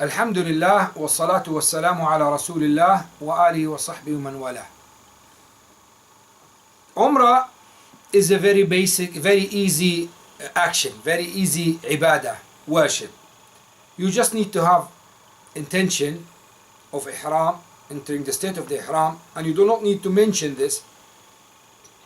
Alhamdulillah wa salatu wa salamu ala rasulillah wa alihi wa sahbihi man wala. Umrah is a very basic, very easy action, very easy ibadah, worship. You just need to have intention of ihram, entering the state of the ihram, and you do not need to mention this.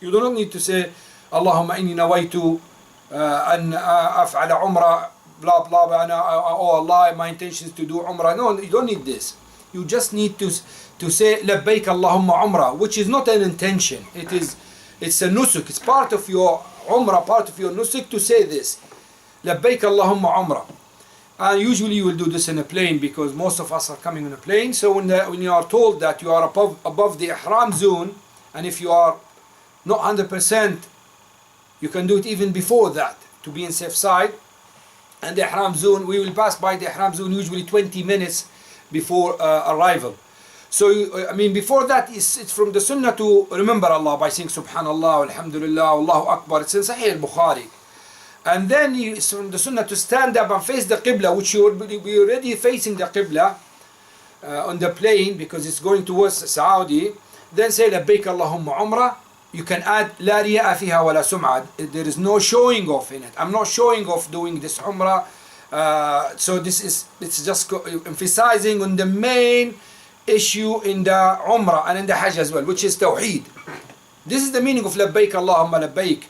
You do not need to say, Allahumma inni nawaitu an af'ala umrah, blah blah blah, oh Allah, my intention is to do umrah. No, you don't need this. You just need to say labbaik Allahumma umrah, which is not an intention. It's a nusuk. It's part of your umrah, part of your nusuk to say this, labbaik Allahumma umrah. And usually you will do this in a plane because most of us are coming on a plane. So when you are told that you are above the ihram zone, and if you are not 100%, you can do it even before that to be in safe side. And the ihram zone, we will pass by the ihram zone usually 20 minutes before arrival. So before that, it's from the sunnah to remember Allah by saying Subhanallah, Alhamdulillah, Allahu Akbar. It's in Sahih al-Bukhari. And then it's from the sunnah to stand up and face the Qibla, which you will be already facing the Qibla on the plane because it's going towards Saudi. Then say Labbaik Allahumma Umrah. You can add La riya'a fiha wa la sum'ah. There is no showing off in it. I'm not showing off doing this Umrah. So it's just emphasizing on the main issue in the Umrah and in the Hajj as well, which is Tawheed. This is the meaning of Labbaik Allahumma Labbaik.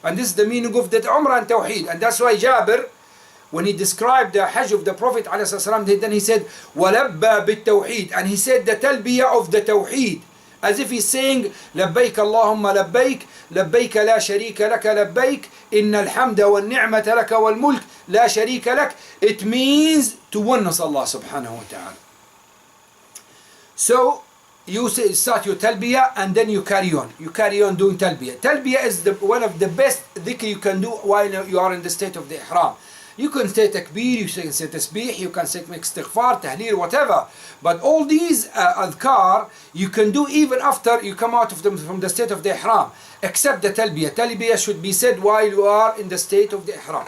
And this is the meaning of that Umrah and Tawheed. And that's why Jabir, when he described the Hajj of the Prophet ﷺ, then he said, وَلَبَّى بِالتَّوْحِيد. And he said the talbiyah of the Tawheed. As if he's saying, لبيك اللهم لبيك لبيك لا شريك لك لبيك إن الحمد والنعمة لك والملك لا شريك لك. It means to oneness Allah subhanahu wa ta'ala. So you start your talbiyah and then you carry on. You carry on doing talbiyah. Talbiyah is one of the best dhikr you can do while you are in the state of the ihram. You can say takbir, you can say tasbih, you can say istighfar, tahleer, whatever. But all these adhkar you can do even after you come out of them from the state of the ihram, except the talbiyah. Talbiyah should be said while you are in the state of the ihram.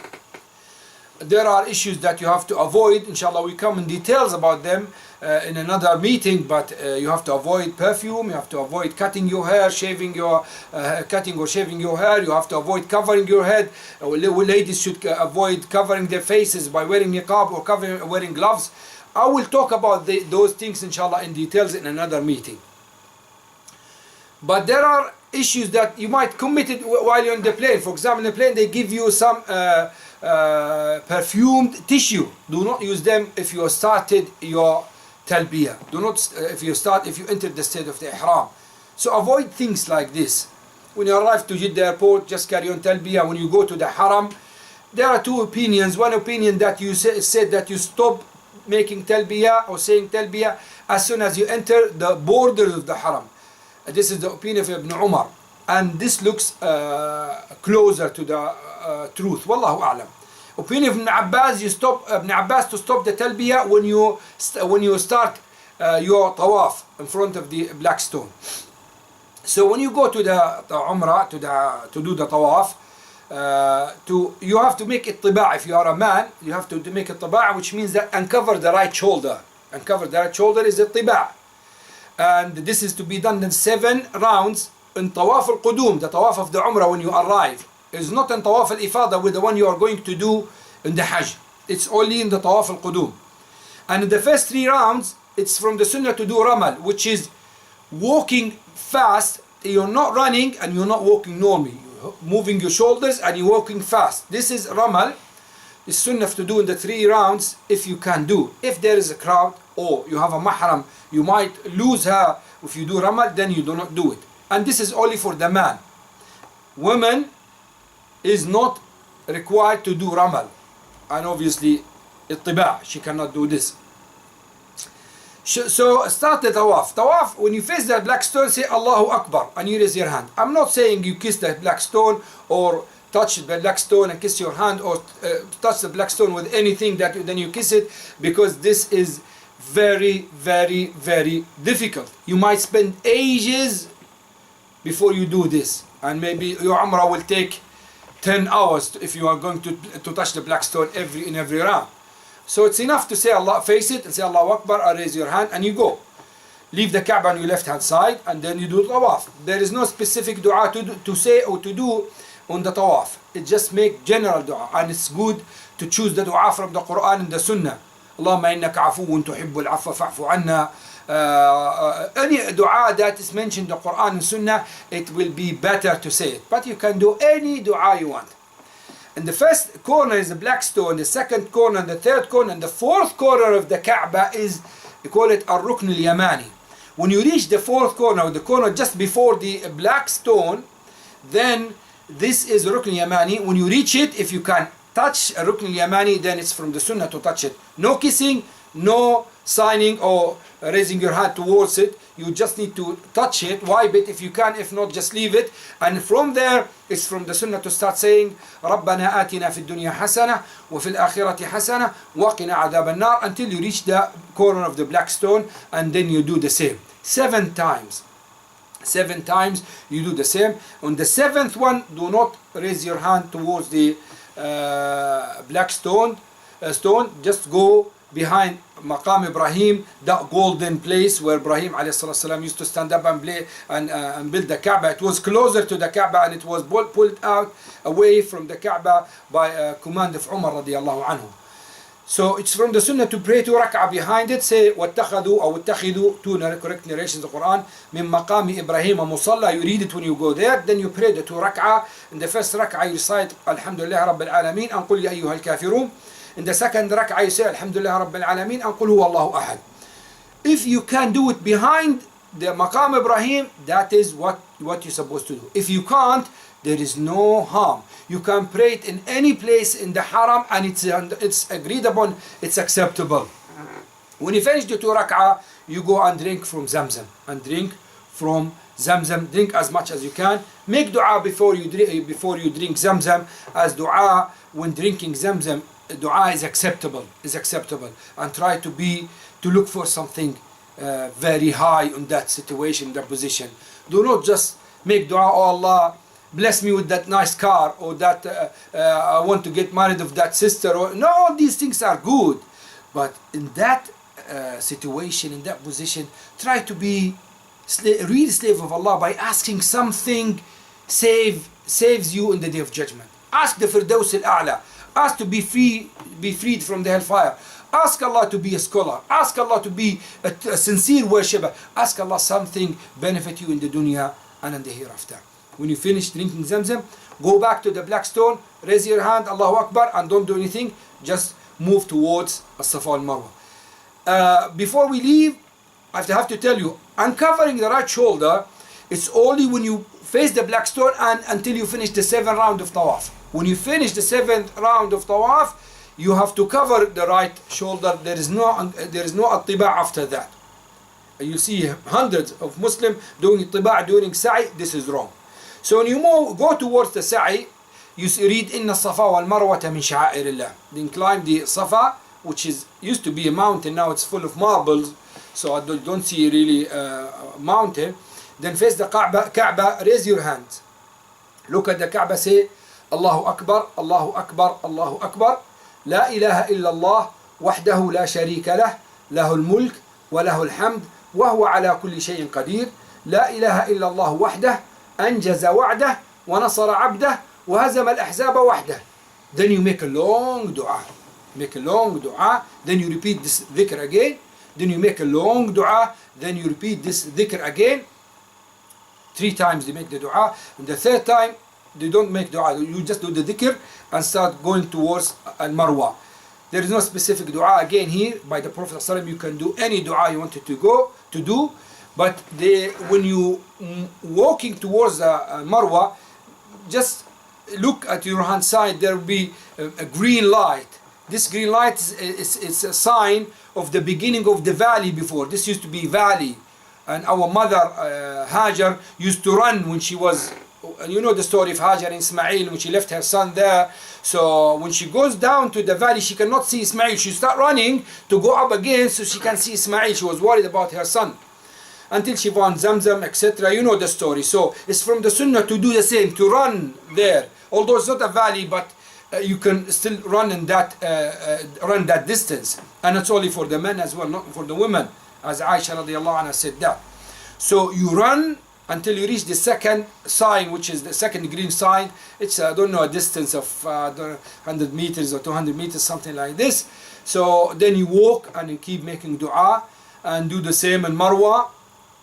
There are issues that you have to avoid. Inshallah, we come in details about them in another meeting, but you have to avoid perfume, you have to avoid cutting your hair, cutting or shaving your hair, you have to avoid covering your head. Ladies should avoid covering their faces by wearing niqab or wearing gloves. I will talk about those things inshallah in details in another meeting. But there are issues that you might commit it while you're in the plane. For example, in the plane they give you some perfumed tissue. Do not use them if you started your talbiyah. Do not if you entered the state of the ihram. So avoid things like this. When you arrive to Jeddah airport, just carry on talbiyah. When you go to the haram, there are two opinions. One opinion that you said that you stop making talbiyah or saying talbiyah as soon as you enter the borders of the haram. This is the opinion of Ibn Umar, and this looks closer to the truth. Wallahu a'lam. Opinion of Ibn Abbas, Ibn Abbas to stop the talbiyah when you start your tawaf in front of the black stone. So when you go to the Umrah to do the tawaf, you have to make ittiba'. If you are a man, you have to make ittiba', which means that uncover the right shoulder. Uncover the right shoulder is ittiba'. And this is to be done in 7 rounds in Tawaf al-Qudum, the Tawaf of the Umrah when you arrive. It's not in Tawaf al-Ifada with the one you are going to do in the Hajj. It's only in the Tawaf al-Qudum. And in the first 3 rounds, it's from the Sunnah to do Ramal, which is walking fast. You're not running and you're not walking normally. You're moving your shoulders and you're walking fast. This is Ramal. It's Sunnah to do in the 3 rounds if you can do. If there is a crowd or you have a mahram, you might lose her. If you do Ramal, then you do not do it. And this is only for the man. Woman is not required to do Ramal. And obviously, ittiba', she cannot do this. So start the tawaf. Tawaf, when you face that black stone, say Allahu Akbar and you raise your hand. I'm not saying you kiss that black stone or touch the black stone and kiss your hand or touch the black stone with anything that then you kiss it, because this is very, very, very difficult. You might spend ages before you do this, and maybe your Umrah will take 10 hours if you are going to touch the black stone in every round. So it's enough to say Allah, face it and say Allahu Akbar, or raise your hand and you go. Leave the Kaaba on your left hand side and then you do tawaf. There is no specific dua to say or to do on the tawaf. It just make general dua, and it's good to choose the dua from the Quran and the Sunnah. Allahumma innaka afuwun tuhibbul afwa fa'fu anna. Any dua that is mentioned in the Quran and Sunnah, it will be better to say it. But you can do any dua you want. And the first corner is the black stone, the second corner and the third corner, and the fourth corner of the Kaaba is, we call it Ar-Rukn al-Yamani. When you reach the fourth corner, the corner just before the black stone, then this is Rukn al-Yamani. When you reach it, if you can touch Rukn al-Yamani, then it's from the Sunnah to touch it. No kissing, no signing or raising your hand towards it. You just need to touch it, wipe it if you can, if not just leave it. And from there, it's from the Sunnah to start saying رَبَّنَا آتِنَا فِي الدُّنْيَا حَسَنَةً وَفِي الْآخِرَةِ حَسَنَةً وَقِنَا عَذَابَ النَّارِ, until you reach the corner of the black stone, and then you do the same. 7 times. 7 times you do the same. On the 7th one, do not raise your hand towards the black stone. Just go behind Maqam Ibrahim, that golden place where Ibrahim ﷺ used to stand up and play and build the Kaaba. It was closer to the Kaaba, and it was pulled out away from the Kaaba by command of Umar radiallahu anhu. So it's from the Sunnah to pray 2 rak'ah behind it. Say وَاتَّخَذُوا or وَاتَّخِذُوا, 2 correct narrations of the Quran. مِن مَقَامِ إِبْرَاهِيمَ مُصَلَّى. You read it when you go there. Then you pray the 2 rak'ah. In the first rak'ah you recite Alhamdulillah Rabbil Alameen and قُلْ يَا أَيُّهَا الْكَافِرُونَ. In the second rak'ah you say Alhamdulillah Rabbil Alameen and قُلْ هُوَ اللَّهُ أَحَدٌ. If you can do it behind the Maqam Ibrahim, that is what you're supposed to do. If you can't, there is no harm. You can pray it in any place in the Haram, and it's agreed upon, it's acceptable. When you finish the 2 rak'ah, you go and drink from Zamzam. Drink as much as you can. Make dua before you drink Zamzam, as dua when drinking Zamzam, dua is acceptable. And try to look for something very high on that situation, that position. Do not just make dua, oh Allah, bless me with that nice car, or that I want to get married of that sister. Or no, all these things are good, but in that situation, in that position, try to be real slave of Allah by asking something saves you in the day of judgment. Ask the Firdaus al-A'la. Ask to be freed from the hellfire. Ask Allah to be a scholar. Ask Allah to be a sincere worshipper. Ask Allah something benefit you in the dunya and in the hereafter. When you finish drinking Zamzam, go back to the black stone, raise your hand, Allahu Akbar, and don't do anything. Just move towards As-Safa al-Marwa. Before we leave, I have to tell you, uncovering the right shoulder, it's only when you face the black stone and until you finish the 7th round of Tawaf. When you finish the 7th round of Tawaf, you have to cover the right shoulder. There is no attiba' after that. You see hundreds of Muslims doing attiba' during sa'i. This is wrong. So when you go towards the sa'i, you read Inna Safa wal Marwa min sha'airillah. Then climb the Safa, which used to be a mountain. Now it's full of marbles, so I don't see really a mountain. Then face the Kaaba, raise your hands. Look at the Kaaba, say Allahu Akbar, Allahu Akbar, Allahu Akbar. La ilaha illallah, wahdahu la sharika lah, lahul mulk, wa lahul hamd, wa huwa ala kulli shay'in qadir. La ilaha illallah wahdah, أنجز وعده ونصر عبده وهزم الأحزاب وحده. Then you make a long dua. Then you repeat this dhikr again. Then you make a long dua. Then you repeat this dhikr again. 3 times they make the dua. And the 3rd time they don't make dua. You just do the dhikr and start going towards Al-Marwa. There is no specific dua again here by the Prophet ﷺ. You can do any dua you wanted to do. But when you walking towards Marwa, just look at your hand side. There will be a green light. This green light is a sign of the beginning of the valley before. This used to be valley. And our mother Hajar used to run when she was, you know the story of Hajar and Ismail, when she left her son there. So when she goes down to the valley, she cannot see Ismail. She start running to go up again so she can see Ismail. She was worried about her son, until she found Zamzam, etc. You know the story. So it's from the Sunnah to do the same, to run there. Although it's not a valley, but you can still run in that distance, and it's only for the men as well, not for the women, as Aisha radiallahu anha said that. So you run until you reach the second sign, which is the second green sign. It's I don't know, a distance of 100 meters or 200 meters, something like this. So then you walk and you keep making dua, and do the same in Marwa,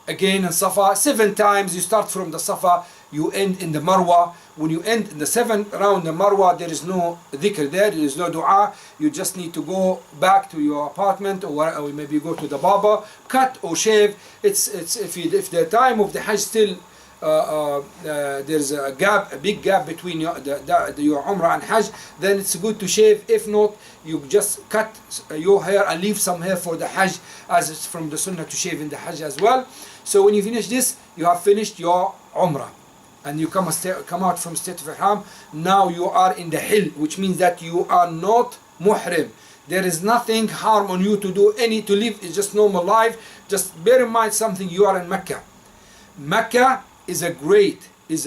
again in Safa. 7 times. You start from the Safa, you end in the Marwa. When you end in the 7th round the Marwa, there is no dhikr there is no dua. You just need to go back to your apartment, or maybe go to the barber, cut or shave. It's if the time of the Hajj still there's a big gap between your Umrah and Hajj, then it's good to shave. If not, you just cut your hair and leave some hair for the Hajj, as it's from the Sunnah to shave in the Hajj as well. So when you finish this, you have finished your Umrah, and you come out from state of Ihram. Now you are in the Hill, which means that you are not Muhrim. There is nothing harm on you to live. It's just normal life. Just bear in mind something: you are in Mecca. Mecca is a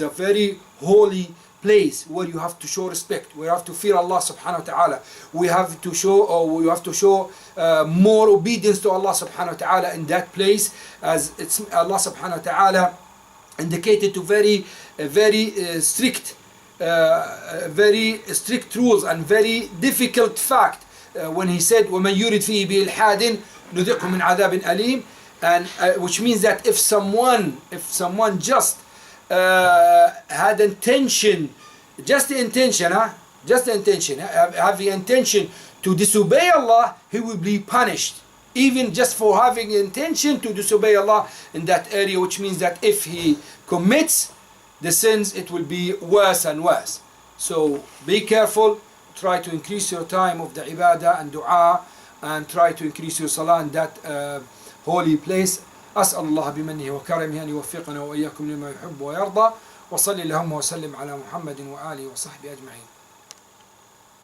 very holy place where you have to show respect. We have to fear Allah subhanahu wa ta'ala. We have to show more obedience to Allah subhanahu wa ta'ala in that place, as it's Allah subhanahu wa ta'ala indicated to very strict rules and very difficult fact when he said وَمَنْ يُرِدْ فِيهِ بِإِلْحَادٍ نُذِقْهُ مِنْ عَذَابٍ أَلِيمٍ. And which means that if someone just had intention, have the intention to disobey Allah, he will be punished, even just for having intention to disobey Allah in that area. Which means that if he commits the sins, it will be worse and worse. So be careful. Try to increase your time of the ibadah and dua, and try to increase your salah in that holy place. أسأل الله بمنه وكرمه أن يوفقنا وإياكم لما يحب ويرضى، وصلي اللهم وسلم على محمد وآله وصحبه أجمعين.